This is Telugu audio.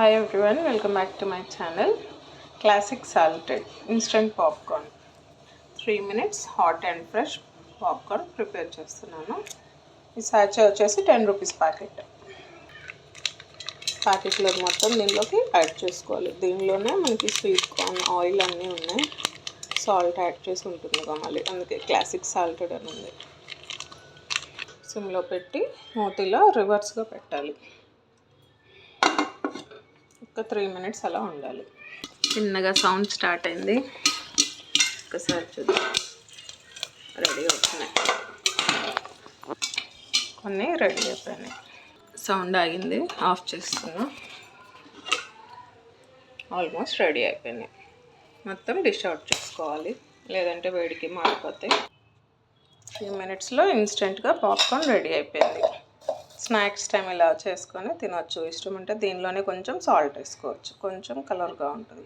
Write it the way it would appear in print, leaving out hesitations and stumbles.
Hi everyone, welcome back to my channel. Classic salted instant popcorn. 3 minutes hot and fresh popcorn prepare చేస్తున్నాను. ఈ సాచే వచ్చేసి 10 రూపీస్ ప్యాకెట్. ప్యాకెట్లో మొత్తం దీనిలోకి యాడ్ చేసుకోవాలి. దీనిలోనే మనకి స్వీట్ కార్న్ ఆయిల్ అన్నీ ఉన్నాయి. సాల్ట్ యాడ్ చేసి ఉంటుంది మళ్ళీ, అందుకే క్లాసిక్ సాల్టెడ్ అని ఉంది. సిమ్లో పెట్టి మూతిలో రివర్స్గా పెట్టాలి. ఒక 3 minutes అలా ఉండాలి. చిన్నగా సౌండ్ స్టార్ట్ అయింది, ఒకసారి చూద్దాం. రెడీ అవుతున్నాయి, కొన్ని రెడీ అయిపోయినాయి. సౌండ్ ఆగింది, ఆఫ్ చేస్తున్నా. ఆల్మోస్ట్ రెడీ అయిపోయినాయి. మొత్తం డిష్ అవుట్ చేసుకోవాలి, లేదంటే వేడికి మారిపోతాయి. 3 minutesలో ఇన్స్టెంట్గా పాప్కార్న్ రెడీ అయిపోయింది. స్నాక్స్ టైం ఇలా చేసుకొని తినొచ్చు. ఇష్టం ఉంటే దీనిలోనే కొంచెం సాల్ట్ వేసుకోవచ్చు, కొంచెం కలర్గా ఉంటుంది.